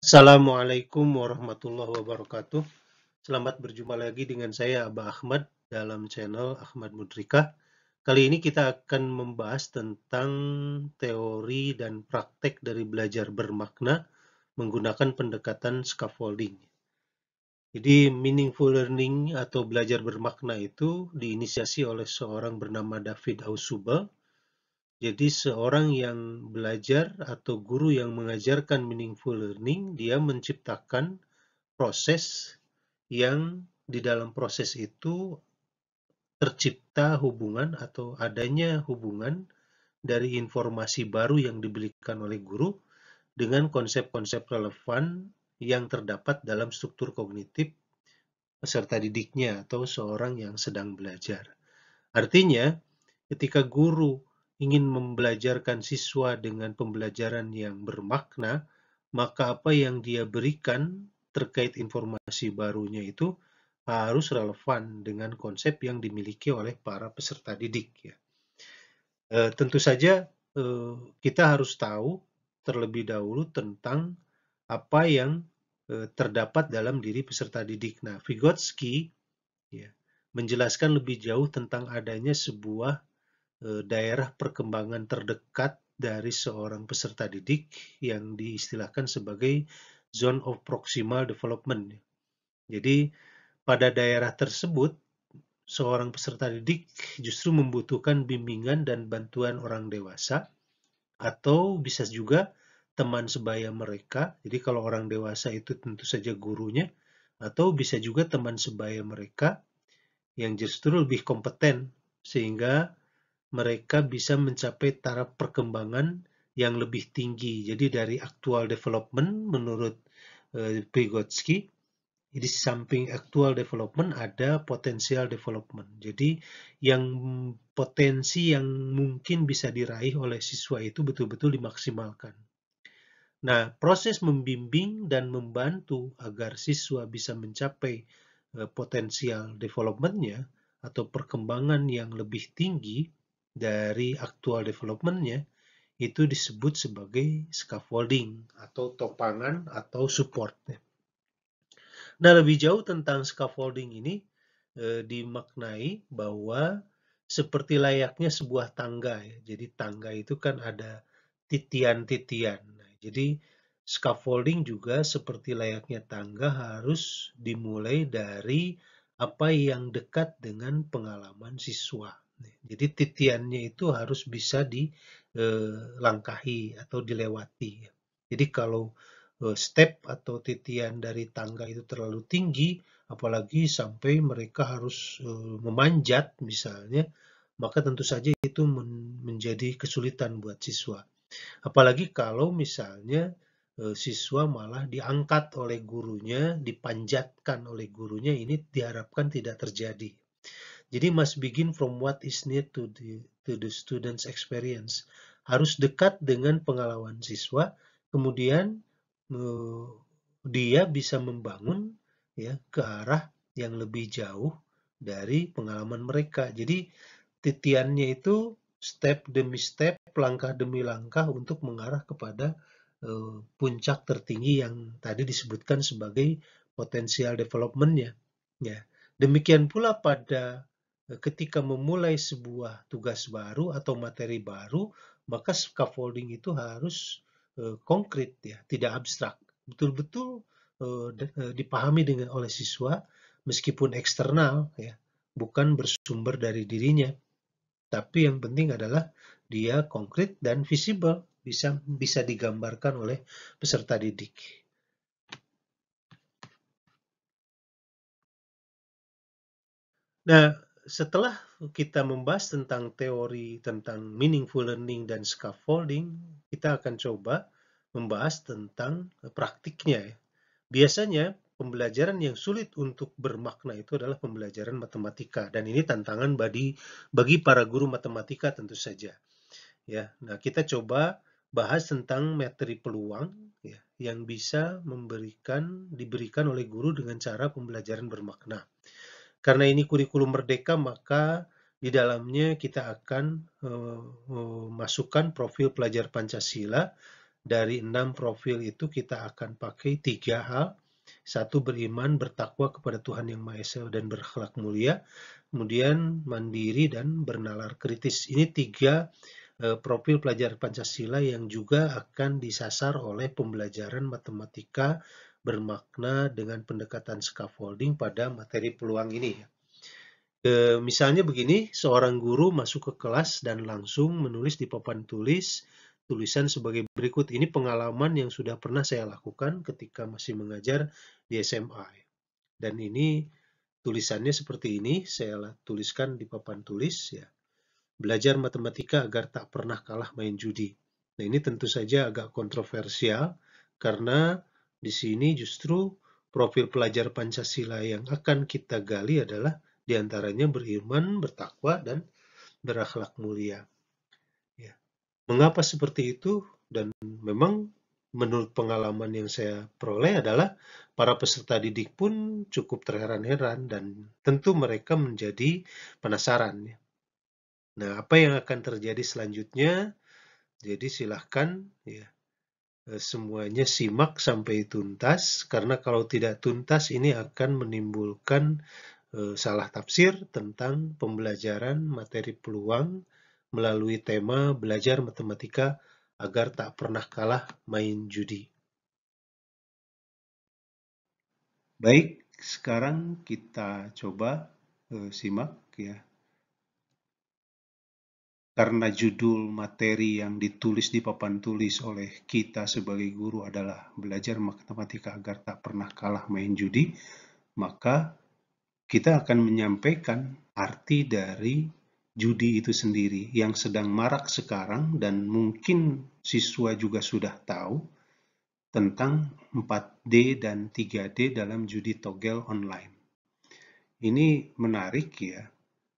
Assalamualaikum warahmatullahi wabarakatuh. Selamat berjumpa lagi dengan saya Abah Ahmad dalam channel Ahmad Mudrika. Kali ini kita akan membahas tentang teori dan praktek dari belajar bermakna menggunakan pendekatan scaffolding. Jadi meaningful learning atau belajar bermakna itu diinisiasi oleh seorang bernama David Ausubel. Jadi seorang yang belajar atau guru yang mengajarkan meaningful learning, dia menciptakan proses yang di dalam proses itu tercipta hubungan atau adanya hubungan dari informasi baru yang diberikan oleh guru dengan konsep-konsep relevan yang terdapat dalam struktur kognitif peserta didiknya atau seorang yang sedang belajar. Artinya, ketika guru ingin membelajarkan siswa dengan pembelajaran yang bermakna, maka apa yang dia berikan terkait informasi barunya itu harus relevan dengan konsep yang dimiliki oleh para peserta didik. Ya. Tentu saja kita harus tahu terlebih dahulu tentang apa yang terdapat dalam diri peserta didik. Nah, Vygotsky ya, menjelaskan lebih jauh tentang adanya sebuah daerah perkembangan terdekat dari seorang peserta didik yang diistilahkan sebagai zone of proximal development. Jadi pada daerah tersebut seorang peserta didik justru membutuhkan bimbingan dan bantuan orang dewasa atau bisa juga teman sebaya mereka. Jadi kalau orang dewasa itu tentu saja gurunya atau bisa juga teman sebaya mereka yang justru lebih kompeten sehingga mereka bisa mencapai taraf perkembangan yang lebih tinggi. Jadi dari actual development menurut Vygotsky, di samping actual development ada potential development. Jadi yang potensi yang mungkin bisa diraih oleh siswa itu betul-betul dimaksimalkan. Nah, proses membimbing dan membantu agar siswa bisa mencapai potensial development-nya atau perkembangan yang lebih tinggi dari actual development-nya itu disebut sebagai scaffolding atau topangan atau support. Nah, lebih jauh tentang scaffolding ini dimaknai bahwa seperti layaknya sebuah tangga ya. Jadi tangga itu kan ada titian-titian. Nah, jadi scaffolding juga seperti layaknya tangga harus dimulai dari apa yang dekat dengan pengalaman siswa. Jadi titiannya itu harus bisa dilangkahi atau dilewati. Jadi kalau step atau titian dari tangga itu terlalu tinggi, apalagi sampai mereka harus memanjat misalnya, maka tentu saja itu menjadi kesulitan buat siswa. Apalagi kalau misalnya siswa malah diangkat oleh gurunya, dipanjatkan oleh gurunya, ini diharapkan tidak terjadi. Jadi must begin from what is near to the student's experience. Harus dekat dengan pengalaman siswa, kemudian dia bisa membangun ya ke arah yang lebih jauh dari pengalaman mereka. Jadi titiannya itu step demi step, langkah demi langkah untuk mengarah kepada puncak tertinggi yang tadi disebutkan sebagai potensial development-nya. Ya. Demikian pula pada ketika memulai sebuah tugas baru atau materi baru, maka scaffolding itu harus konkret ya, tidak abstrak. Betul-betul dipahami oleh siswa meskipun eksternal ya, bukan bersumber dari dirinya. Tapi yang penting adalah dia konkret dan visible, bisa digambarkan oleh peserta didik. Nah, setelah kita membahas tentang teori tentang meaningful learning dan scaffolding, kita akan coba membahas tentang praktiknya. Biasanya pembelajaran yang sulit untuk bermakna itu adalah pembelajaran matematika, dan ini tantangan bagi para guru matematika tentu saja. Ya, nah kita coba bahas tentang materi peluang ya, yang bisa diberikan oleh guru dengan cara pembelajaran bermakna. Karena ini kurikulum merdeka, maka di dalamnya kita akan masukkan profil pelajar Pancasila Dari 6 profil itu kita akan pakai 3 hal. Satu, beriman, bertakwa kepada Tuhan Yang Maha Esa dan berakhlak mulia. Kemudian mandiri dan bernalar kritis. Ini 3 profil pelajar Pancasila yang juga akan disasar oleh pembelajaran matematika bermakna dengan pendekatan scaffolding pada materi peluang ini. Misalnya begini, seorang guru masuk ke kelas dan langsung menulis di papan tulis tulisan sebagai berikut. Ini pengalaman yang sudah pernah saya lakukan ketika masih mengajar di SMA. Dan ini tulisannya seperti ini, saya tuliskan di papan tulis ya. Belajar matematika agar tak pernah kalah main judi. Nah, ini tentu saja agak kontroversial karena di sini justru profil pelajar Pancasila yang akan kita gali adalah diantaranya beriman, bertakwa, dan berakhlak mulia. Ya. Mengapa seperti itu? Dan memang menurut pengalaman yang saya peroleh adalah para peserta didik pun cukup terheran-heran dan tentu mereka menjadi penasaran. Nah, apa yang akan terjadi selanjutnya? Jadi silahkan ya, semuanya simak sampai tuntas, karena kalau tidak tuntas ini akan menimbulkan salah tafsir tentang pembelajaran materi peluang melalui tema belajar matematika agar tak pernah kalah main judi. Baik, sekarang kita coba simak ya. Karena judul materi yang ditulis di papan tulis oleh kita sebagai guru adalah belajar matematika agar tak pernah kalah main judi, maka kita akan menyampaikan arti dari judi itu sendiri yang sedang marak sekarang dan mungkin siswa juga sudah tahu tentang 4D dan 3D dalam judi togel online. Ini menarik ya.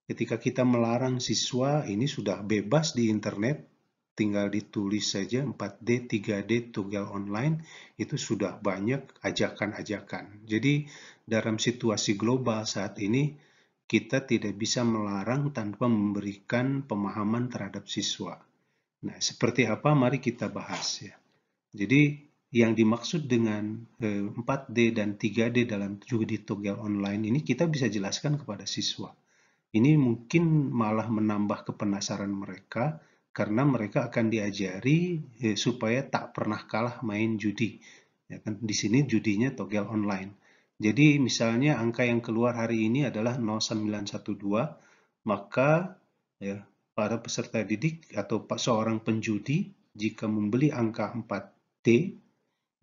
Ketika kita melarang siswa, ini sudah bebas di internet, tinggal ditulis saja 4D, 3D, togel online, itu sudah banyak ajakan-ajakan. Jadi dalam situasi global saat ini, kita tidak bisa melarang tanpa memberikan pemahaman terhadap siswa. Nah, seperti apa? Mari kita bahas ya. Jadi yang dimaksud dengan 4D dan 3D dalam judi togel online ini kita bisa jelaskan kepada siswa. Ini mungkin malah menambah kepenasaran mereka karena mereka akan diajari supaya tak pernah kalah main judi. Ya kan? Di sini judinya togel online. Jadi misalnya angka yang keluar hari ini adalah 0912, maka ya, para peserta didik atau seorang penjudi jika membeli angka 4D,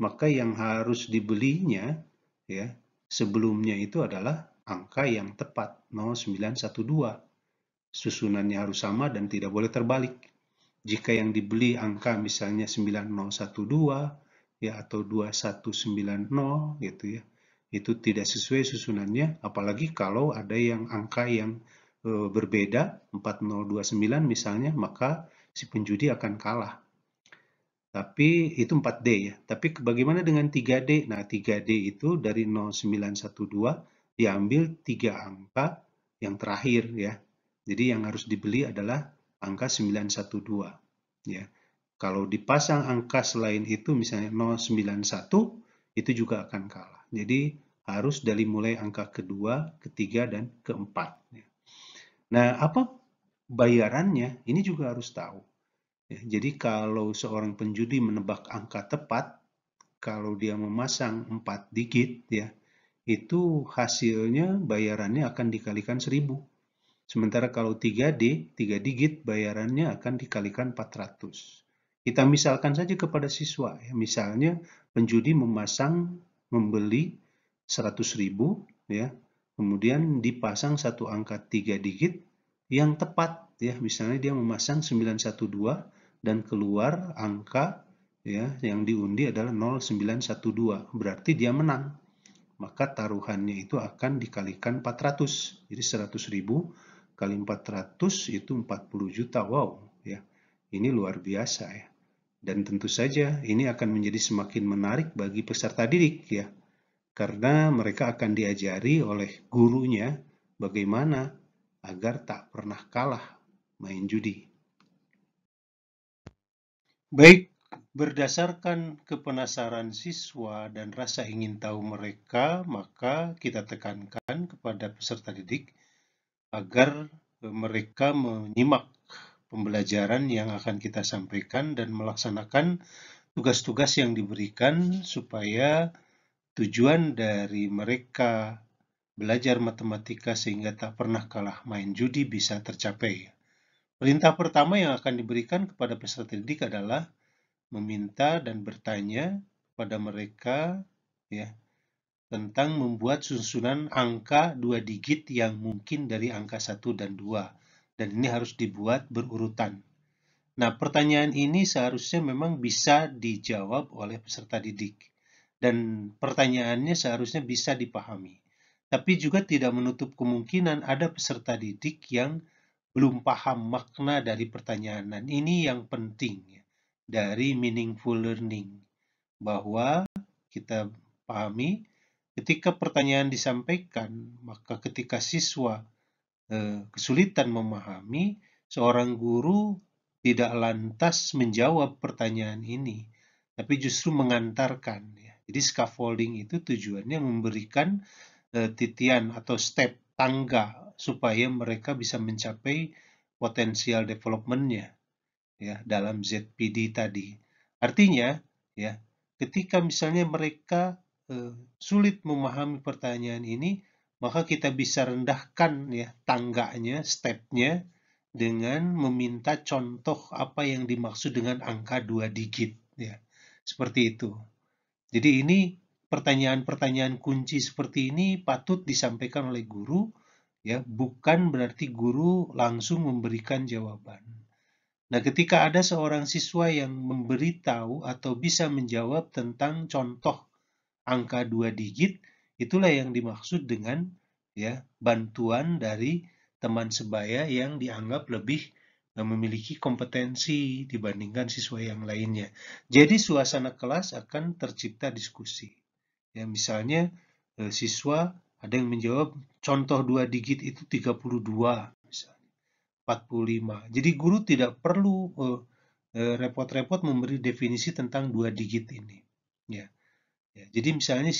maka yang harus dibelinya ya sebelumnya itu adalah angka yang tepat 0912. Susunannya harus sama dan tidak boleh terbalik. Jika yang dibeli angka misalnya 9012 ya atau 2190 gitu ya, itu tidak sesuai susunannya, apalagi kalau ada yang angka yang berbeda 4029 misalnya, maka si penjudi akan kalah. Tapi itu 4D ya. Tapi bagaimana dengan 3D? Nah, 3D itu dari 0912 diambil 3 angka yang terakhir ya. Jadi yang harus dibeli adalah angka 912 ya. Kalau dipasang angka selain itu misalnya 091 itu juga akan kalah. Jadi harus dari mulai angka kedua, ketiga, dan keempat. Ya. Nah, apa bayarannya? Ini juga harus tahu. Ya, jadi kalau seorang penjudi menebak angka tepat, kalau dia memasang 4 digit ya, itu hasilnya bayarannya akan dikalikan 1000. Sementara kalau 3D, 3 digit bayarannya akan dikalikan 400. Kita misalkan saja kepada siswa, ya, misalnya penjudi membeli 100.000 ya, kemudian dipasang satu angka 3 digit yang tepat ya, misalnya dia memasang 912 dan keluar angka ya yang diundi adalah 0912, berarti dia menang. Maka taruhannya itu akan dikalikan 400. Jadi 100.000 kali 400 itu 40 juta. Wow, ya. Ini luar biasa ya. Dan tentu saja ini akan menjadi semakin menarik bagi peserta didik ya. Karena mereka akan diajari oleh gurunya bagaimana agar tak pernah kalah main judi. Baik, Berdasarkan kepenasaran siswa dan rasa ingin tahu mereka, maka kita tekankan kepada peserta didik agar mereka menyimak pembelajaran yang akan kita sampaikan dan melaksanakan tugas-tugas yang diberikan supaya tujuan dari mereka belajar matematika sehingga tak pernah kalah main judi bisa tercapai. Perintah pertama yang akan diberikan kepada peserta didik adalah meminta dan bertanya kepada mereka ya tentang membuat susunan angka 2 digit yang mungkin dari angka 1 dan 2. Dan ini harus dibuat berurutan. Nah, pertanyaan ini seharusnya memang bisa dijawab oleh peserta didik. Dan pertanyaannya seharusnya bisa dipahami. Tapi juga tidak menutup kemungkinan ada peserta didik yang belum paham makna dari pertanyaan. Dan ini yang penting ya, dari meaningful learning. Bahwa kita pahami ketika pertanyaan disampaikan, maka ketika siswa kesulitan memahami, seorang guru tidak lantas menjawab pertanyaan ini, tapi justru mengantarkan. Ya. Jadi scaffolding itu tujuannya memberikan titian atau step tangga supaya mereka bisa mencapai potensial development-nya ya dalam ZPD tadi. Artinya ya ketika misalnya mereka sulit memahami pertanyaan ini, maka kita bisa rendahkan ya tangganya, stepnya dengan meminta contoh apa yang dimaksud dengan angka 2 digit ya. Seperti itu. Jadi ini pertanyaan-pertanyaan kunci seperti ini patut disampaikan oleh guru ya, bukan berarti guru langsung memberikan jawaban. Nah, ketika ada seorang siswa yang memberitahu atau bisa menjawab tentang contoh angka 2 digit, itulah yang dimaksud dengan ya bantuan dari teman sebaya yang dianggap lebih memiliki kompetensi dibandingkan siswa yang lainnya. Jadi suasana kelas akan tercipta diskusi. Ya, misalnya siswa ada yang menjawab contoh 2 digit itu 32 misalnya. 45. Jadi guru tidak perlu repot-repot memberi definisi tentang 2 digit ini. Ya. Ya, jadi misalnya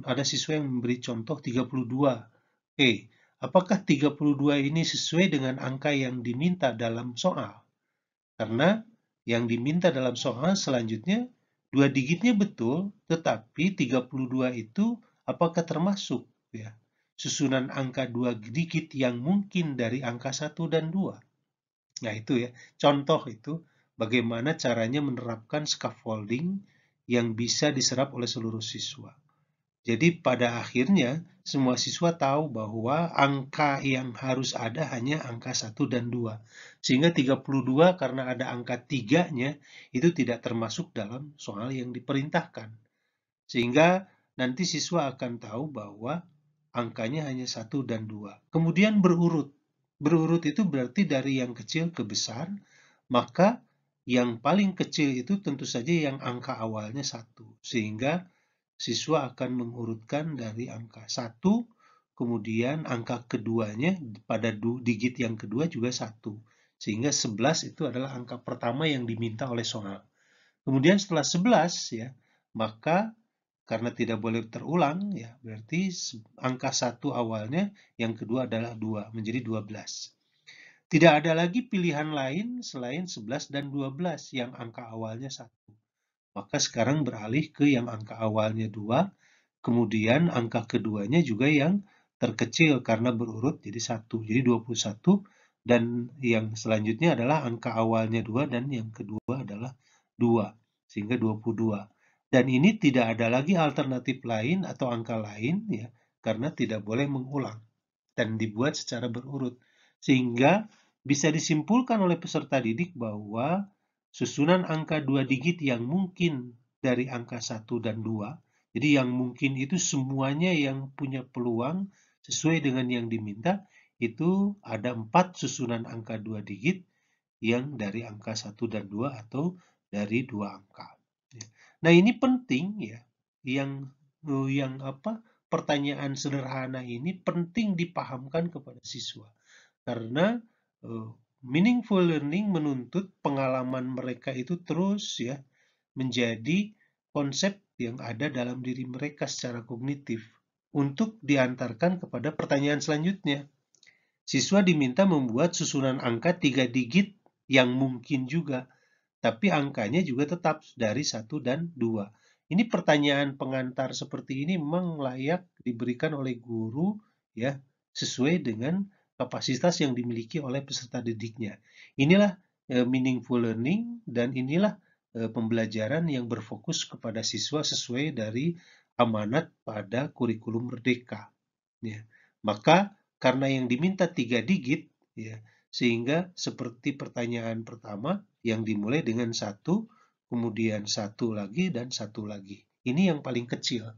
ada siswa yang memberi contoh 32. Oke, apakah 32 ini sesuai dengan angka yang diminta dalam soal? Karena yang diminta dalam soal selanjutnya 2 digitnya betul, tetapi 32 itu apakah termasuk ya susunan angka 2 digit yang mungkin dari angka 1 dan 2? Nah itu ya, contoh itu bagaimana caranya menerapkan scaffolding yang bisa diserap oleh seluruh siswa. Jadi pada akhirnya semua siswa tahu bahwa angka yang harus ada hanya angka 1 dan 2. Sehingga 32 karena ada angka 3-nya itu tidak termasuk dalam soal yang diperintahkan. Sehingga nanti siswa akan tahu bahwa angkanya hanya 1 dan 2. Kemudian berurut. Berurut itu berarti dari yang kecil ke besar, maka yang paling kecil itu tentu saja yang angka awalnya 1. Sehingga siswa akan mengurutkan dari angka 1, kemudian angka keduanya pada digit yang kedua juga 1. Sehingga 11 itu adalah angka pertama yang diminta oleh soal. Kemudian setelah 11 ya, maka karena tidak boleh terulang ya, berarti angka 1 awalnya, yang kedua adalah 2, menjadi 12. Tidak ada lagi pilihan lain selain 11 dan 12 yang angka awalnya 1. Maka sekarang beralih ke yang angka awalnya 2, kemudian angka keduanya juga yang terkecil karena berurut jadi 1. Jadi 21 dan yang selanjutnya adalah angka awalnya 2 dan yang kedua adalah 2. Sehingga 22. Dan ini tidak ada lagi alternatif lain atau angka lain ya karena tidak boleh mengulang dan dibuat secara berurut. Sehingga bisa disimpulkan oleh peserta didik bahwa susunan angka 2 digit yang mungkin dari angka 1 dan 2, jadi yang mungkin itu semuanya yang punya peluang sesuai dengan yang diminta, itu ada 4 susunan angka 2 digit yang dari angka 1 dan 2 atau dari 2 angka. Nah, ini penting ya, yang pertanyaan sederhana ini penting dipahamkan kepada siswa. Karena meaningful learning menuntut pengalaman mereka itu terus ya menjadi konsep yang ada dalam diri mereka secara kognitif untuk diantarkan kepada pertanyaan selanjutnya. Siswa diminta membuat susunan angka 3 digit yang mungkin juga, tapi angkanya juga tetap dari 1 dan 2. Ini pertanyaan pengantar seperti ini memang layak diberikan oleh guru ya, sesuai dengan kapasitas yang dimiliki oleh peserta didiknya. Inilah meaningful learning dan inilah pembelajaran yang berfokus kepada siswa sesuai dari amanat pada kurikulum Merdeka. Ya. Maka karena yang diminta 3 digit, ya, sehingga seperti pertanyaan pertama yang dimulai dengan 1, kemudian 1 lagi dan 1 lagi. Ini yang paling kecil.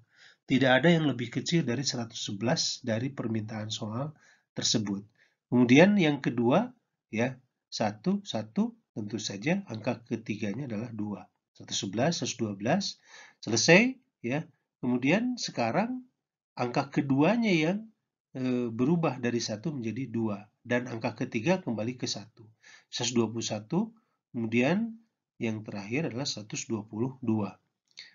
Tidak ada yang lebih kecil dari 111 dari permintaan soal tersebut. Kemudian yang kedua, ya, 1, 1, tentu saja angka ketiganya adalah 2. 111, 112, selesai, ya. Kemudian sekarang angka keduanya yang berubah dari 1 menjadi 2. Dan angka ketiga kembali ke 1. 121, kemudian yang terakhir adalah 122.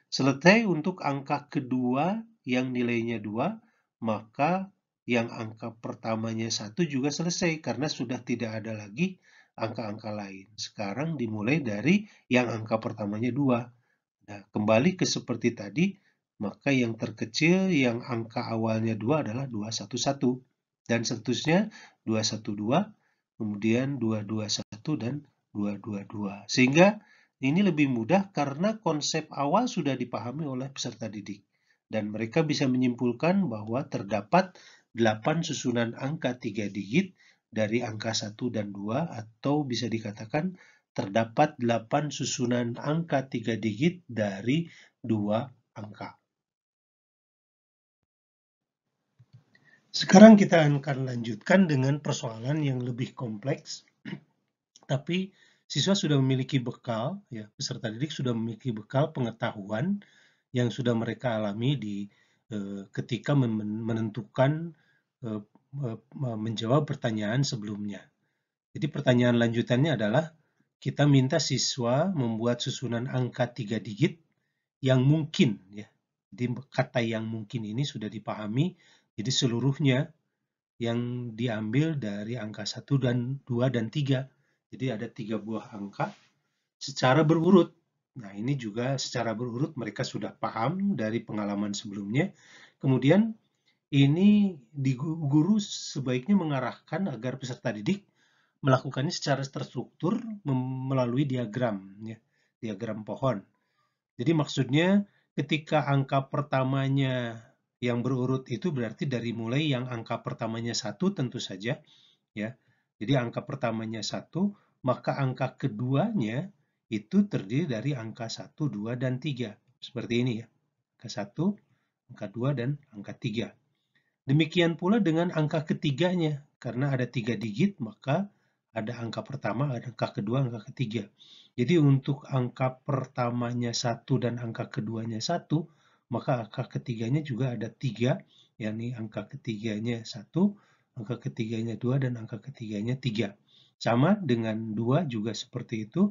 Selesai untuk angka kedua yang nilainya 2, maka yang angka pertamanya 1 juga selesai karena sudah tidak ada lagi angka-angka lain. Sekarang dimulai dari yang angka pertamanya 2. Nah, kembali ke seperti tadi, maka yang terkecil yang angka awalnya 2 adalah 211 dan seterusnya 212, kemudian 221 dan 222. Sehingga ini lebih mudah karena konsep awal sudah dipahami oleh peserta didik dan mereka bisa menyimpulkan bahwa terdapat 8 susunan angka 3 digit dari angka 1 dan 2 atau bisa dikatakan terdapat 8 susunan angka 3 digit dari 2 angka. Sekarang kita akan lanjutkan dengan persoalan yang lebih kompleks, tapi siswa sudah memiliki bekal, ya, peserta didik sudah memiliki bekal pengetahuan yang sudah mereka alami ketika menentukan menjawab pertanyaan sebelumnya. Jadi pertanyaan lanjutannya adalah kita minta siswa membuat susunan angka 3 digit yang mungkin, ya. Jadi kata yang mungkin ini sudah dipahami, jadi seluruhnya yang diambil dari angka 1 dan 2 dan 3. Jadi ada 3 buah angka secara berurut. Nah, ini juga secara berurut mereka sudah paham dari pengalaman sebelumnya. Kemudian ini guru sebaiknya mengarahkan agar peserta didik melakukannya secara terstruktur melalui diagram, ya, diagram pohon. Jadi maksudnya ketika angka pertamanya yang berurut itu berarti dari mulai yang angka pertamanya 1 tentu saja, ya. Jadi angka pertamanya 1, maka angka keduanya itu terdiri dari angka 1, 2, dan 3. Seperti ini ya. Angka 1, angka 2, dan angka 3. Demikian pula dengan angka ketiganya. Karena ada 3 digit, maka ada angka pertama, ada angka kedua, angka ketiga. Jadi untuk angka pertamanya 1 dan angka keduanya 1, maka angka ketiganya juga ada 3, yakni angka ketiganya 1, angka ketiganya 2, dan angka ketiganya 3. Sama dengan 2 juga seperti itu,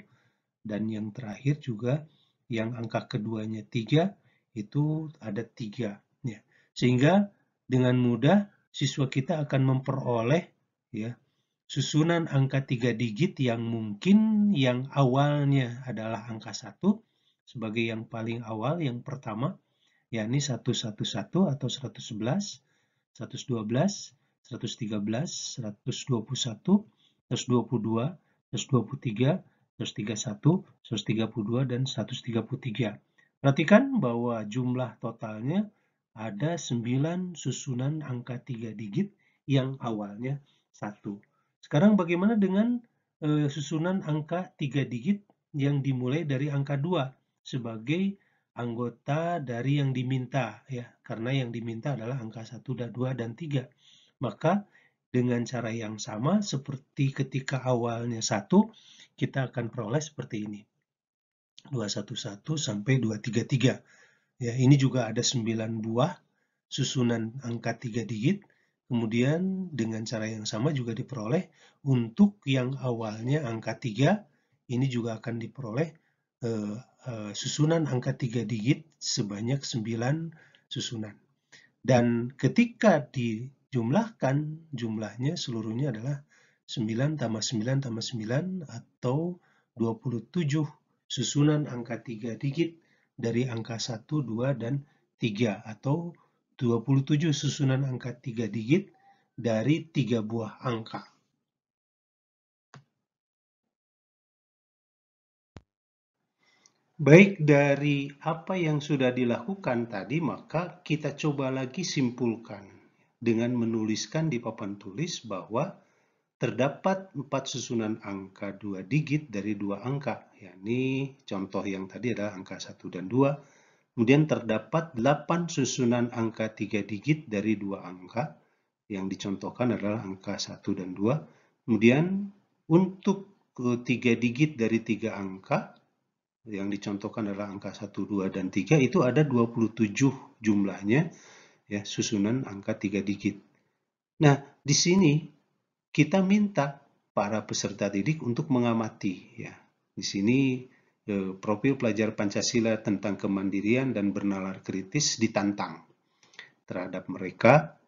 dan yang terakhir juga yang angka keduanya 3, itu ada 3. Ya. Sehingga dengan mudah siswa kita akan memperoleh, ya, susunan angka 3 digit yang mungkin yang awalnya adalah angka 1 sebagai yang paling awal, yang pertama, yakni 111 atau 111, 112, 113, 121, 122, 123, 131, 132, dan 133. Perhatikan bahwa jumlah totalnya ada 9 susunan angka 3 digit yang awalnya 1. Sekarang bagaimana dengan susunan angka 3 digit yang dimulai dari angka 2 sebagai anggota dari yang diminta, ya, karena yang diminta adalah angka 1, 2, dan 3. Maka dengan cara yang sama seperti ketika awalnya 1, kita akan peroleh seperti ini. 211 sampai 233. Ya, ini juga ada 9 buah susunan angka 3 digit. Kemudian dengan cara yang sama juga diperoleh untuk yang awalnya angka 3, ini juga akan diperoleh susunan angka 3 digit sebanyak 9 susunan. Dan ketika dijumlahkan, jumlahnya seluruhnya adalah 9 tambah 9 tambah 9 atau 27 susunan angka 3 digit dari angka 1, 2, dan 3 atau 27 susunan angka 3 digit dari 3 buah angka. Baik, dari apa yang sudah dilakukan tadi, maka kita coba lagi simpulkan dengan menuliskan di papan tulis bahwa terdapat 4 susunan angka 2 digit dari 2 angka, yakni contoh yang tadi adalah angka 1 dan 2. Kemudian terdapat 8 susunan angka 3 digit dari 2 angka, yang dicontohkan adalah angka 1 dan 2. Kemudian untuk 3 digit dari 3 angka, yang dicontohkan adalah angka 1, 2, dan 3, itu ada 27 jumlahnya, ya, susunan angka 3 digit. Nah, di sini kita minta para peserta didik untuk mengamati, ya. Di sini profil pelajar Pancasila tentang kemandirian dan bernalar kritis ditantang terhadap mereka,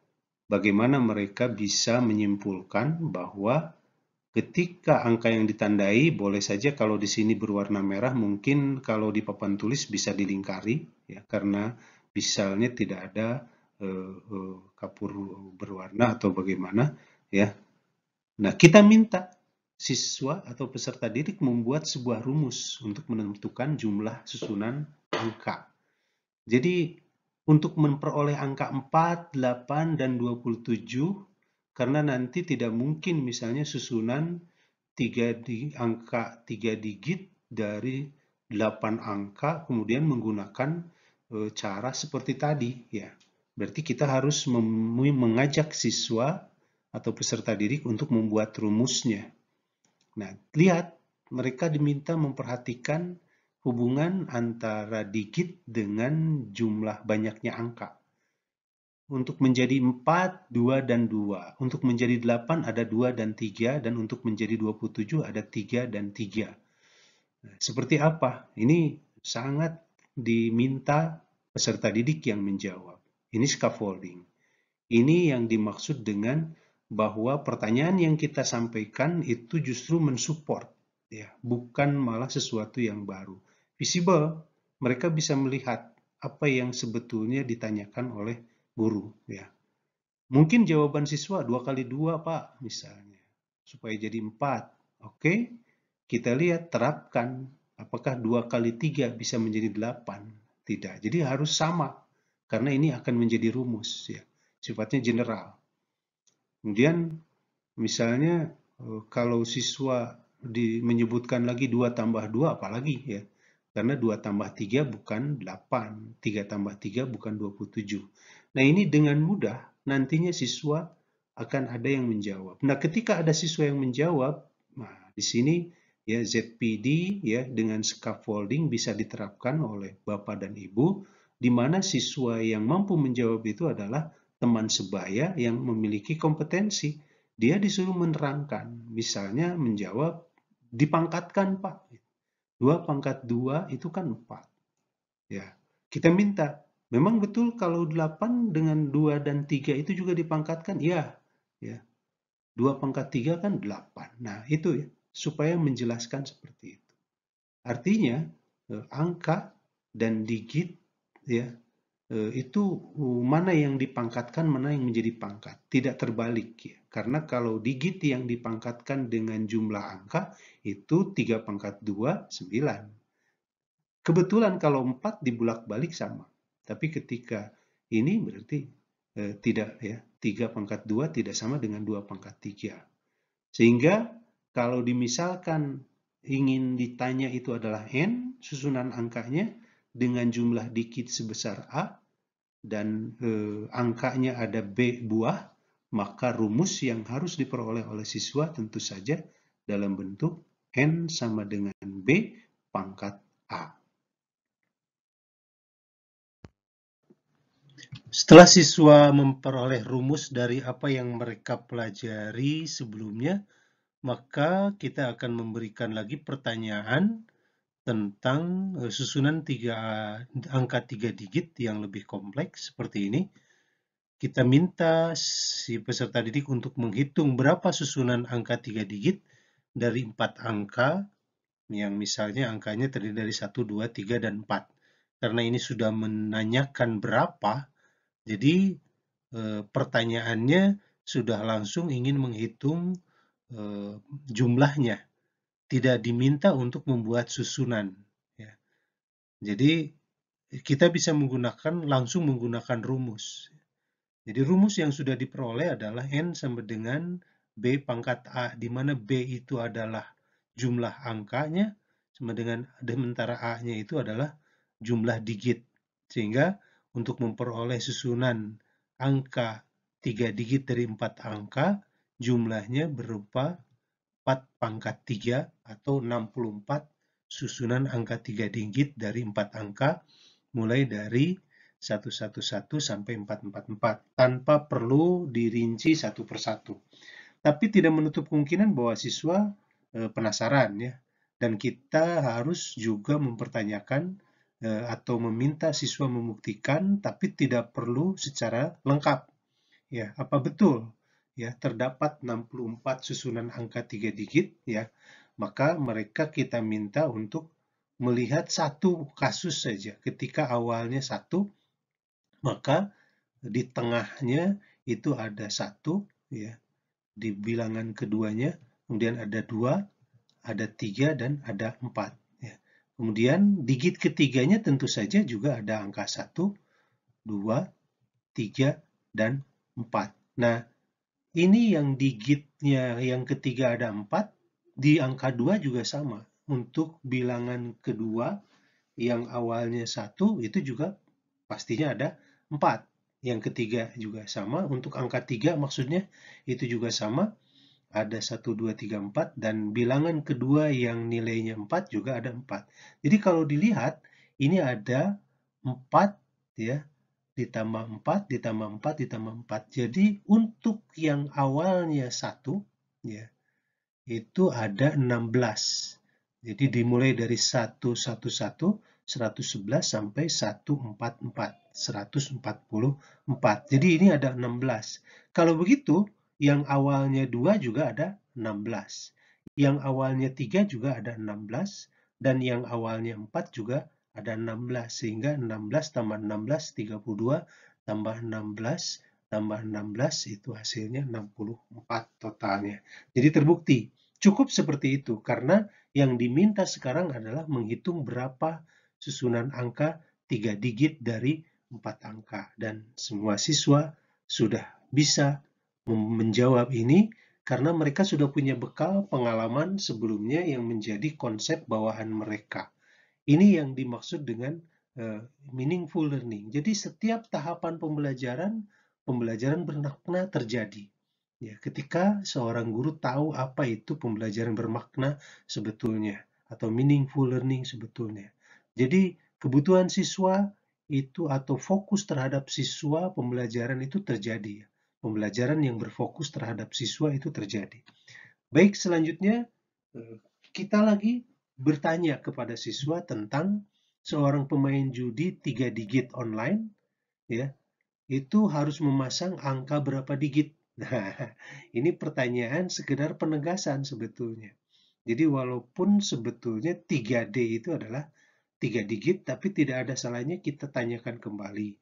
bagaimana mereka bisa menyimpulkan bahwa ketika angka yang ditandai, boleh saja kalau di sini berwarna merah, mungkin kalau di papan tulis bisa dilingkari, ya, karena misalnya tidak ada kapur berwarna atau bagaimana, ya. Nah, kita minta siswa atau peserta didik membuat sebuah rumus untuk menentukan jumlah susunan angka. Jadi, untuk memperoleh angka 4, 8, dan 27, karena nanti tidak mungkin misalnya susunan angka 3 digit dari 8 angka kemudian menggunakan cara seperti tadi, ya. Berarti kita harus mengajak siswa atau peserta didik untuk membuat rumusnya. Nah, lihat, mereka diminta memperhatikan hubungan antara digit dengan jumlah banyaknya angka. Untuk menjadi 4, 2, dan 2. Untuk menjadi 8 ada 2 dan 3, dan untuk menjadi 27 ada 3 dan 3. Nah, seperti apa? Ini sangat diminta peserta didik yang menjawab. Ini scaffolding. Ini yang dimaksud dengan bahwa pertanyaan yang kita sampaikan itu justru mensupport, ya, bukan malah sesuatu yang baru. Visible, mereka bisa melihat apa yang sebetulnya ditanyakan oleh guru, ya. Mungkin jawaban siswa 2 kali 2, Pak, misalnya, supaya jadi 4. Oke, kita lihat, terapkan. Apakah 2 kali 3 bisa menjadi 8? Tidak. Jadi harus sama, karena ini akan menjadi rumus, ya, sifatnya general. Kemudian misalnya kalau siswa menyebutkan lagi 2 tambah 2, apalagi, ya, karena 2 tambah 3 bukan 8, 3 tambah 3 bukan 27. Nah, ini dengan mudah nantinya siswa akan ada yang menjawab. Nah, ketika ada siswa yang menjawab, nah, di sini, ya, ZPD, ya, dengan scaffolding bisa diterapkan oleh Bapak dan Ibu, di mana siswa yang mampu menjawab itu adalah teman sebaya yang memiliki kompetensi. Dia disuruh menerangkan, misalnya menjawab, dipangkatkan, Pak. 2 pangkat 2 itu kan 4. Ya, kita minta, memang betul kalau 8 dengan 2 dan 3 itu juga dipangkatkan? Ya, ya. 2 pangkat 3 kan 8. Nah, itu, ya, supaya menjelaskan seperti itu. Artinya, angka dan digit, ya, itu mana yang dipangkatkan, mana yang menjadi pangkat. Tidak terbalik, ya. Karena kalau digit yang dipangkatkan dengan jumlah angka, itu 3 pangkat 2, 9. Kebetulan kalau 4 dibulak-balik sama. Tapi ketika ini berarti tidak, ya. 3 pangkat 2 tidak sama dengan 2 pangkat 3. Sehingga kalau dimisalkan ingin ditanya itu adalah N, susunan angkanya, dengan jumlah digit sebesar A, dan angkanya ada B buah, maka rumus yang harus diperoleh oleh siswa tentu saja dalam bentuk N sama dengan B pangkat A. Setelah siswa memperoleh rumus dari apa yang mereka pelajari sebelumnya, maka kita akan memberikan lagi pertanyaan tentang susunan angka 3 digit yang lebih kompleks seperti ini. Kita minta si peserta didik untuk menghitung berapa susunan angka 3 digit dari 4 angka, yang misalnya angkanya terdiri dari 1, 2, 3, dan 4. Karena ini sudah menanyakan berapa, jadi pertanyaannya sudah langsung ingin menghitung jumlahnya, tidak diminta untuk membuat susunan. Ya. Jadi kita bisa langsung menggunakan rumus. Jadi rumus yang sudah diperoleh adalah N sama dengan B pangkat A, di mana B itu adalah jumlah angkanya, sama dengan sementara A-nya itu adalah jumlah digit. Sehingga untuk memperoleh susunan angka 3 digit dari 4 angka, jumlahnya berupa 4 pangkat 3 atau 64 susunan angka 3 digit dari 4 angka, mulai dari 111 sampai 444 tanpa perlu dirinci satu persatu. Tapi tidak menutup kemungkinan bahwa siswa penasaran ya, dan kita harus juga mempertanyakan atau meminta siswa membuktikan, tapi tidak perlu secara lengkap. Ya, apa betul ya terdapat 64 susunan angka 3 digit ya? Maka mereka kita minta untuk melihat satu kasus saja. Ketika awalnya 1, maka di tengahnya itu ada 1 ya, di bilangan keduanya, kemudian ada 2, ada 3, dan ada 4 ya. Kemudian digit ketiganya tentu saja juga ada angka 1, 2, 3, dan 4. Nah, ini yang digitnya yang ketiga ada 4, di angka 2 juga sama. Untuk bilangan kedua yang awalnya 1 itu juga pastinya ada 4. Yang ketiga juga sama, untuk angka 3 maksudnya itu juga sama, ada 1, 2, 3, 4, dan bilangan kedua yang nilainya 4 juga ada 4. Jadi kalau dilihat, ini ada 4 ya, ditambah 4, ditambah 4, ditambah 4. Jadi untuk yang awalnya 1 ya, itu ada 16. Jadi dimulai dari 111, 111 sampai 144, 144. Jadi ini ada 16. Kalau begitu, yang awalnya 2 juga ada 16. Yang awalnya 3 juga ada 16, dan yang awalnya 4 juga ada 16. Sehingga 16 tambah 16, 32, tambah 16, tambah 16, itu hasilnya 64 totalnya. Jadi terbukti. Cukup seperti itu, karena yang diminta sekarang adalah menghitung berapa susunan angka 3 digit dari 4 angka. Dan semua siswa sudah bisa menjawab ini karena mereka sudah punya bekal pengalaman sebelumnya yang menjadi konsep bawahan mereka. Ini yang dimaksud dengan meaningful learning. Jadi setiap tahapan pembelajaran bermakna terjadi. Ya, ketika seorang guru tahu apa itu pembelajaran bermakna sebetulnya, atau meaningful learning sebetulnya. Jadi kebutuhan siswa itu atau fokus terhadap siswa pembelajaran itu terjadi. Pembelajaran yang berfokus terhadap siswa itu terjadi. Baik, selanjutnya kita lagi bertanya kepada siswa tentang seorang pemain judi 3 digit online, ya, itu harus memasang angka berapa digit. Nah, ini pertanyaan sekedar penegasan sebetulnya. Jadi walaupun sebetulnya 3D itu adalah 3 digit, tapi tidak ada salahnya kita tanyakan kembali.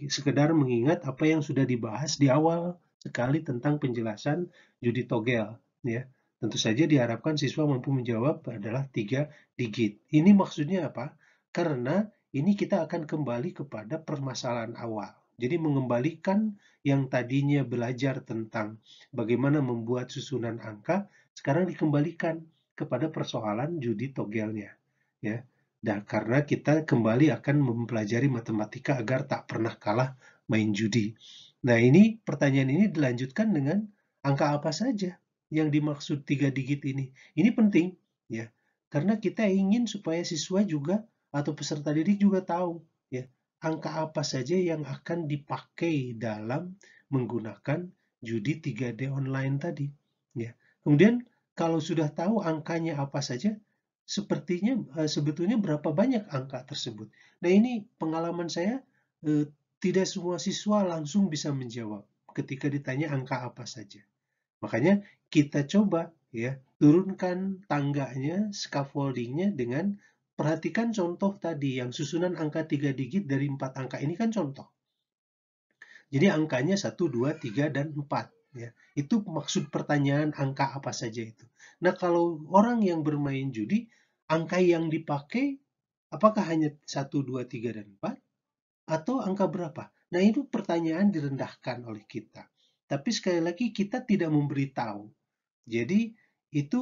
Sekedar mengingat apa yang sudah dibahas di awal sekali tentang penjelasan judi togel. Ya. Tentu saja diharapkan siswa mampu menjawab adalah 3 digit. Ini maksudnya apa? Karena ini kita akan kembali kepada permasalahan awal. Jadi mengembalikan yang tadinya belajar tentang bagaimana membuat susunan angka, sekarang dikembalikan kepada persoalan judi togelnya. Ya. Dan karena kita kembali akan mempelajari matematika agar tak pernah kalah main judi. Nah, ini pertanyaan ini dilanjutkan dengan angka apa saja yang dimaksud 3 digit ini. Ini penting ya. Karena kita ingin supaya siswa juga atau peserta didik juga tahu ya, angka apa saja yang akan dipakai dalam menggunakan judi 3D online tadi ya. Kemudian kalau sudah tahu angkanya apa saja, sepertinya sebetulnya berapa banyak angka tersebut. Nah, ini pengalaman saya, tidak semua siswa langsung bisa menjawab ketika ditanya angka apa saja. Makanya kita coba ya, turunkan tangganya, scaffolding-nya dengan perhatikan contoh tadi yang susunan angka 3 digit dari 4 angka ini kan contoh. Jadi angkanya 1, 2, 3, dan 4. Ya. Itu maksud pertanyaan angka apa saja itu. Nah, kalau orang yang bermain judi, angka yang dipakai apakah hanya 1, 2, 3, dan 4? Atau angka berapa? Nah, itu pertanyaan direndahkan oleh kita. Tapi sekali lagi kita tidak memberitahu. Jadi itu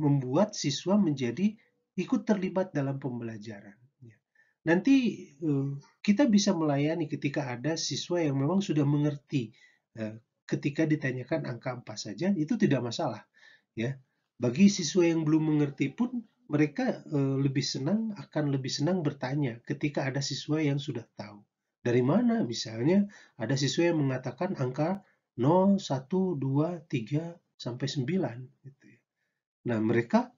membuat siswa menjadi ikut terlibat dalam pembelajaran. Ya. Nanti kita bisa melayani ketika ada siswa yang memang sudah mengerti. Ketika ditanyakan angka apa saja, itu tidak masalah. Ya, bagi siswa yang belum mengerti pun mereka akan lebih senang bertanya ketika ada siswa yang sudah tahu. Dari mana? Misalnya ada siswa yang mengatakan angka 0, 1, 2, 3, sampai 9. Gitu ya. Nah, mereka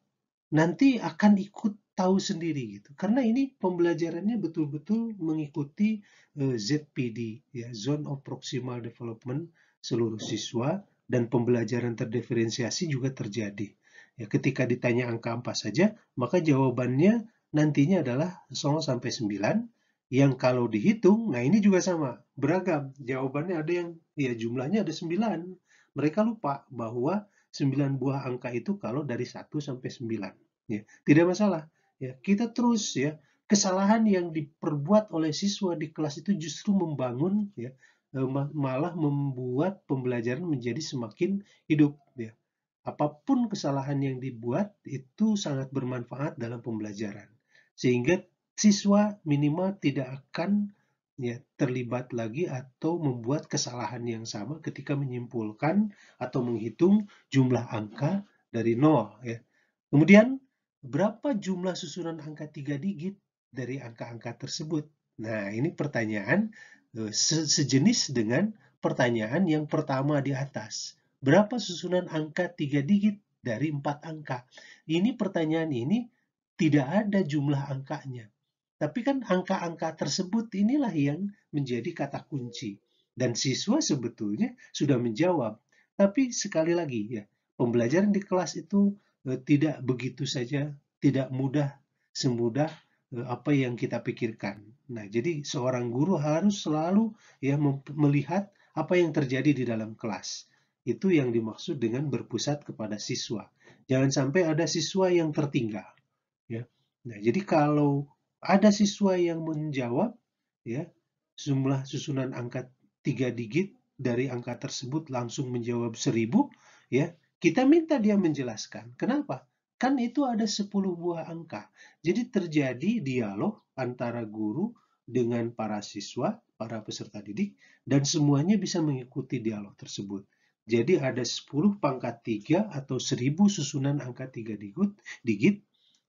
nanti akan ikut tahu sendiri gitu. Karena ini pembelajarannya betul-betul mengikuti ZPD, ya, Zone of Proximal Development seluruh siswa, dan pembelajaran terdiferensiasi juga terjadi. Ya, ketika ditanya angka apa saja, maka jawabannya nantinya adalah 0 sampai 9, yang kalau dihitung, nah ini juga sama, beragam. Jawabannya ada yang ya jumlahnya ada 9. Mereka lupa bahwa 9 buah angka itu kalau dari 1 sampai 9. Ya, tidak masalah. Ya, kita terus ya, kesalahan yang diperbuat oleh siswa di kelas itu justru membangun ya, malah membuat pembelajaran menjadi semakin hidup ya. Apapun kesalahan yang dibuat itu sangat bermanfaat dalam pembelajaran. Sehingga siswa minimal tidak akan ya terlibat lagi atau membuat kesalahan yang sama ketika menyimpulkan atau menghitung jumlah angka dari 0 ya. Kemudian berapa jumlah susunan angka 3 digit dari angka-angka tersebut? Nah, ini pertanyaan sejenis dengan pertanyaan yang pertama di atas. Berapa susunan angka 3 digit dari 4 angka? Ini pertanyaan ini tidak ada jumlah angkanya. Tapi kan angka-angka tersebut inilah yang menjadi kata kunci. Dan siswa sebetulnya sudah menjawab. Tapi sekali lagi ya, pembelajaran di kelas itu tidak begitu saja, tidak semudah apa yang kita pikirkan. Nah, jadi seorang guru harus selalu ya melihat apa yang terjadi di dalam kelas. Itu yang dimaksud dengan berpusat kepada siswa. Jangan sampai ada siswa yang tertinggal. Ya. Nah, jadi kalau ada siswa yang menjawab, ya, jumlah susunan angka 3 digit dari angka tersebut langsung menjawab 1000, ya, kita minta dia menjelaskan. Kenapa? Kan itu ada 10 buah angka. Jadi terjadi dialog antara guru dengan para siswa, para peserta didik, dan semuanya bisa mengikuti dialog tersebut. Jadi ada 10 pangkat 3 atau 1000 susunan angka 3 digit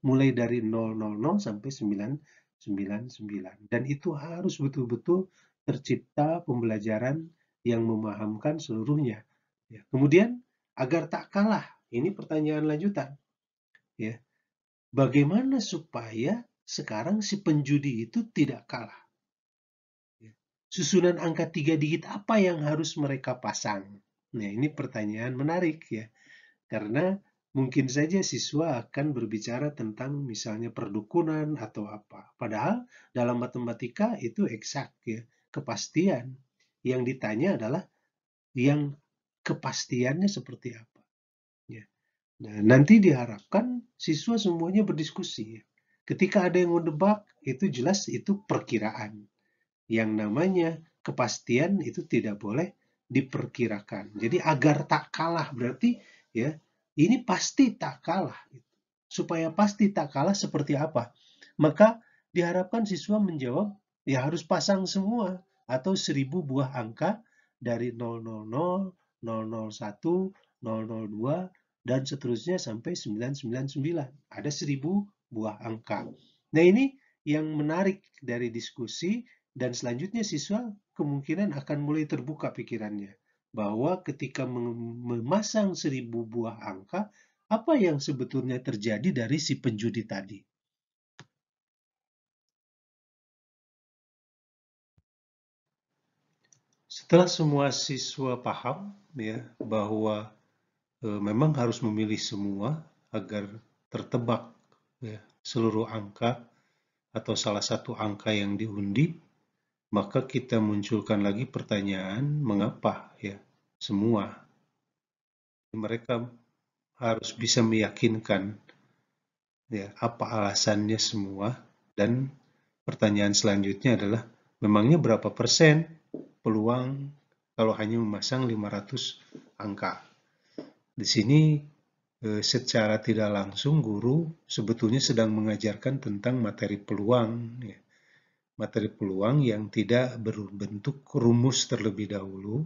mulai dari 000 sampai 999. Dan itu harus betul-betul tercipta pembelajaran yang memahamkan seluruhnya. Ya. Kemudian, agar tak kalah, ini pertanyaan lanjutan. Ya. Bagaimana supaya sekarang si penjudi itu tidak kalah? Ya. Susunan angka 3 digit apa yang harus mereka pasang? Nah, ini pertanyaan menarik ya. Karena mungkin saja siswa akan berbicara tentang misalnya perdukunan atau apa. Padahal dalam matematika itu eksak ya, kepastian. Yang ditanya adalah yang kepastiannya seperti apa. Ya. Nah, nanti diharapkan siswa semuanya berdiskusi. Ya. Ketika ada yang menebak, itu jelas itu perkiraan. Yang namanya kepastian itu tidak boleh diperkirakan. Jadi agar tak kalah berarti ya ini pasti tak kalah. Supaya pasti tak kalah seperti apa? Maka diharapkan siswa menjawab ya harus pasang semua atau 1000 buah angka dari 000, 001, 002 dan seterusnya sampai 999. Ada 1000 buah angka. Nah, ini yang menarik dari diskusi. Dan selanjutnya siswa kemungkinan akan mulai terbuka pikirannya bahwa ketika memasang 1000 buah angka, apa yang sebetulnya terjadi dari si penjudi tadi? Setelah semua siswa paham ya bahwa memang harus memilih semua agar tertebak ya, seluruh angka atau salah satu angka yang diundi, maka kita munculkan lagi pertanyaan mengapa ya semua. Mereka harus bisa meyakinkan ya apa alasannya semua, dan pertanyaan selanjutnya adalah memangnya berapa persen peluang kalau hanya memasang 500 angka. Di sini secara tidak langsung guru sebetulnya sedang mengajarkan tentang materi peluang ya. Materi peluang yang tidak berbentuk rumus terlebih dahulu,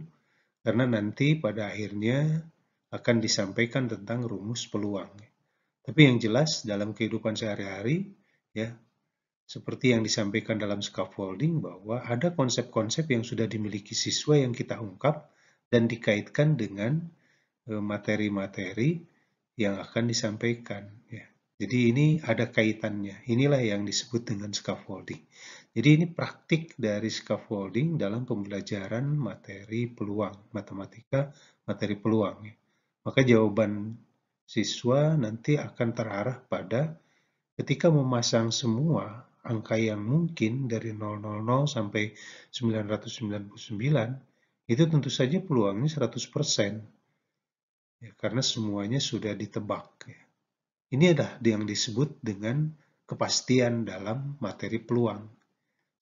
karena nanti pada akhirnya akan disampaikan tentang rumus peluang. Tapi yang jelas dalam kehidupan sehari-hari ya, seperti yang disampaikan dalam scaffolding, bahwa ada konsep-konsep yang sudah dimiliki siswa yang kita ungkap dan dikaitkan dengan materi-materi yang akan disampaikan ya. Jadi ini ada kaitannya. Inilah yang disebut dengan scaffolding. Jadi ini praktik dari scaffolding dalam pembelajaran materi peluang, matematika materi peluang ya. Maka jawaban siswa nanti akan terarah pada ketika memasang semua angka yang mungkin dari 000 sampai 999, itu tentu saja peluangnya 100%. Ya, karena semuanya sudah ditebak. Ya. Ini adalah yang disebut dengan kepastian dalam materi peluang.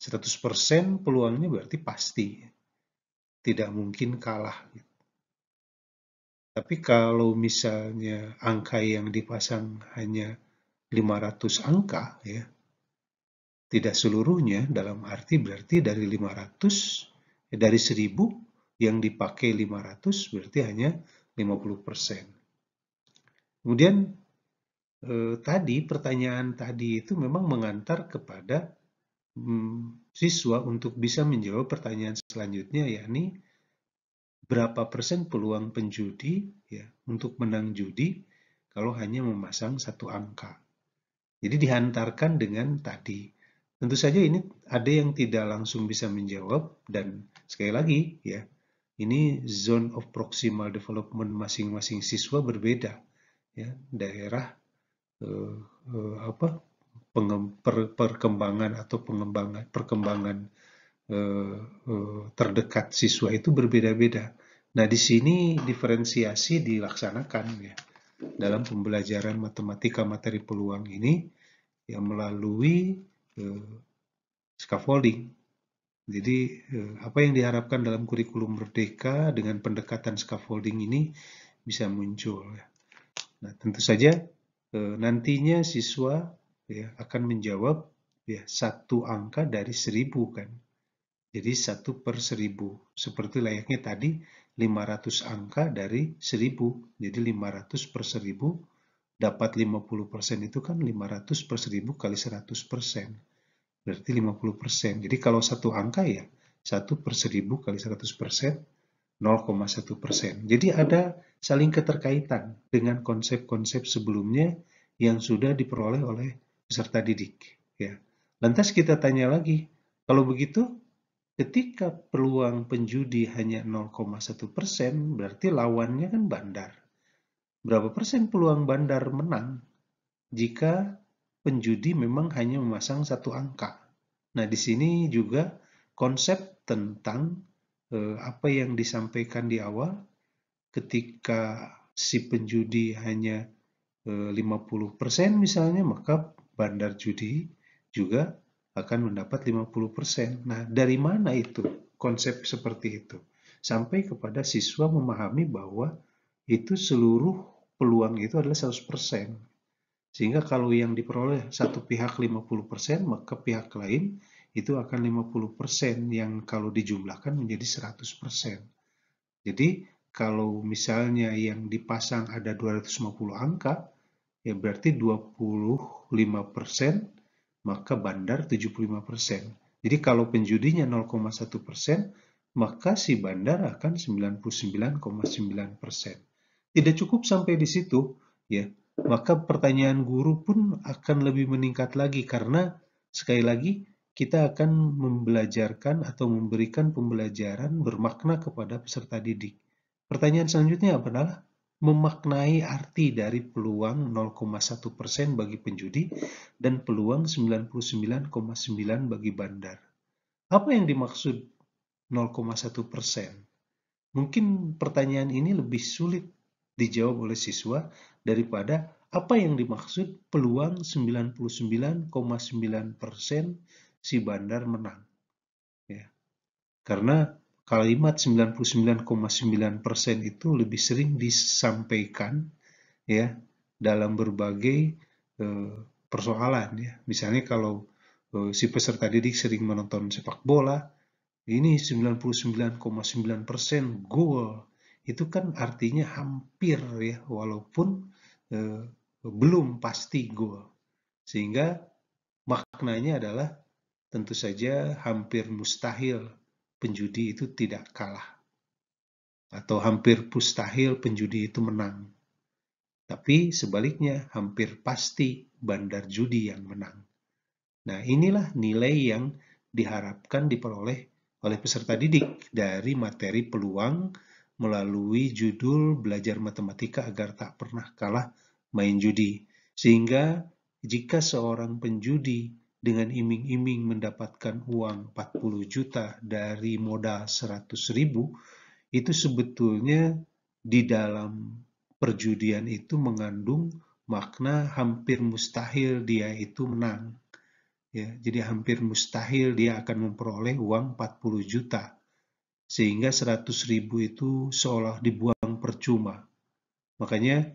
100% peluangnya berarti pasti. Tidak mungkin kalah. Tapi kalau misalnya angka yang dipasang hanya 500 angka, ya, tidak seluruhnya, dalam arti berarti dari 500, dari 1000 yang dipakai 500 berarti hanya 50%. Kemudian tadi pertanyaan tadi itu memang mengantar kepada siswa untuk bisa menjawab pertanyaan selanjutnya, yakni berapa persen peluang penjudi ya untuk menang judi kalau hanya memasang satu angka. Jadi dihantarkan dengan tadi. Tentu saja ini ada yang tidak langsung bisa menjawab, dan sekali lagi ya, ini zone of proximal development masing-masing siswa berbeda ya, daerah perkembangan atau perkembangan terdekat siswa itu berbeda-beda. Nah, di sini diferensiasi dilaksanakan ya dalam pembelajaran matematika materi peluang ini yang melalui scaffolding. Jadi apa yang diharapkan dalam kurikulum Merdeka dengan pendekatan scaffolding ini bisa muncul. Ya. Nah, tentu saja nantinya siswa ya akan menjawab ya satu angka dari 1000 kan. Jadi 1/1000. Seperti layaknya tadi 500 angka dari 1000. Jadi 500 per 1000 dapat 50% itu kan 500 per 1000 kali 100%. Berarti 50%. Jadi kalau satu angka ya 1/1000 kali 100%, 0,1%. Jadi ada saling keterkaitan dengan konsep-konsep sebelumnya yang sudah diperoleh oleh peserta didik. Ya. Lantas kita tanya lagi, kalau begitu ketika peluang penjudi hanya 0,1%, berarti lawannya kan bandar. Berapa persen peluang bandar menang jika penjudi memang hanya memasang satu angka? Nah, di sini juga konsep tentang apa yang disampaikan di awal, ketika si penjudi hanya 50% misalnya, maka bandar judi juga akan mendapat 50%. Nah, dari mana itu konsep seperti itu? Sampai kepada siswa memahami bahwa itu seluruh peluang itu adalah 100%. Sehingga kalau yang diperoleh satu pihak 50%, maka pihak lain itu akan 50% yang kalau dijumlahkan menjadi 100%. Jadi kalau misalnya yang dipasang ada 250 angka, ya berarti 25%, maka bandar 75%. Jadi kalau penjudinya 0,1%, maka si bandar akan 99,9%. Tidak cukup sampai di situ, ya, maka pertanyaan guru pun akan lebih meningkat lagi karena sekali lagi kita akan membelajarkan atau memberikan pembelajaran bermakna kepada peserta didik. Pertanyaan selanjutnya adalah memaknai arti dari peluang 0,1% bagi penjudi dan peluang 99,9 bagi bandar. Apa yang dimaksud 0,1%? Mungkin pertanyaan ini lebih sulit dijawab oleh siswa daripada apa yang dimaksud peluang 99,9% si bandar menang. Ya. Karena kalimat 99,9% itu lebih sering disampaikan ya dalam berbagai persoalan ya. Misalnya kalau si peserta didik sering menonton sepak bola, ini 99,9% gol. Itu kan artinya hampir ya, walaupun belum pasti gol. Sehingga maknanya adalah tentu saja hampir mustahil penjudi itu tidak kalah. Atau hampir mustahil penjudi itu menang. Tapi sebaliknya hampir pasti bandar judi yang menang. Nah, inilah nilai yang diharapkan diperoleh oleh peserta didik dari materi peluang melalui judul belajar matematika agar tak pernah kalah main judi. Sehingga jika seorang penjudi dengan iming-iming mendapatkan uang 40 juta dari modal 100.000, itu sebetulnya di dalam perjudian itu mengandung makna hampir mustahil dia itu menang. Ya, jadi hampir mustahil dia akan memperoleh uang 40 juta. Sehingga 100.000 itu seolah dibuang percuma. Makanya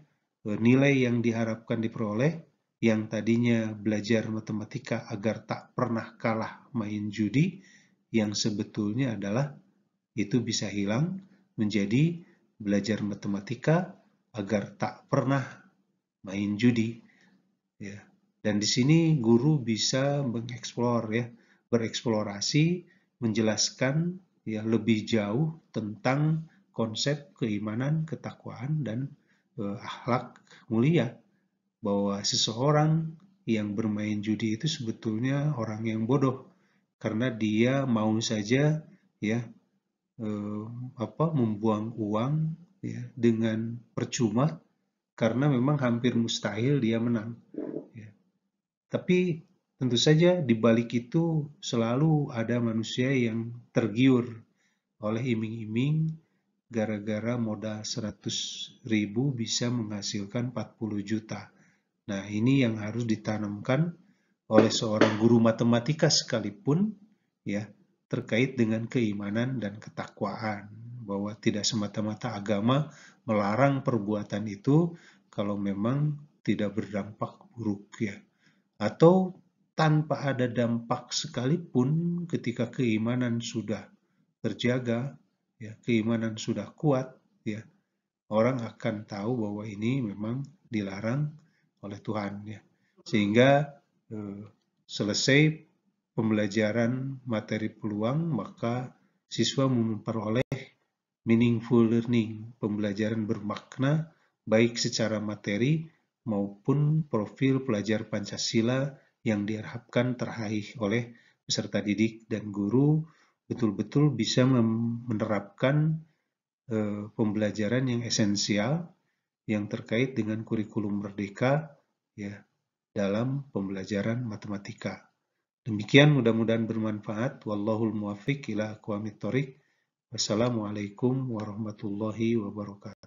nilai yang diharapkan diperoleh yang tadinya belajar matematika agar tak pernah kalah main judi, yang sebetulnya adalah itu bisa hilang menjadi belajar matematika agar tak pernah main judi. Ya. Dan di sini guru bisa mengeksplor ya, bereksplorasi, menjelaskan ya lebih jauh tentang konsep keimanan, ketakwaan dan akhlak mulia, bahwa seseorang yang bermain judi itu sebetulnya orang yang bodoh karena dia mau saja ya membuang uang ya dengan percuma karena memang hampir mustahil dia menang. Tapi tentu saja di balik itu selalu ada manusia yang tergiur oleh iming-iming gara-gara modal 100.000 bisa menghasilkan 40 juta. Nah, ini yang harus ditanamkan oleh seorang guru matematika sekalipun ya, terkait dengan keimanan dan ketakwaan, bahwa tidak semata-mata agama melarang perbuatan itu kalau memang tidak berdampak buruk ya. Atau tanpa ada dampak sekalipun ketika keimanan sudah terjaga, ya, keimanan sudah kuat, ya, orang akan tahu bahwa ini memang dilarang oleh Tuhan, ya. Sehingga selesai pembelajaran materi peluang, maka siswa memperoleh meaningful learning, pembelajaran bermakna baik secara materi maupun profil pelajar Pancasila yang diharapkan teraih oleh peserta didik dan guru betul-betul bisa menerapkan pembelajaran yang esensial yang terkait dengan kurikulum merdeka ya dalam pembelajaran matematika. Demikian mudah-mudahan bermanfaat. Wallahul muwaffiq ila aqwamit thoriq. Wassalamualaikum warahmatullahi wabarakatuh.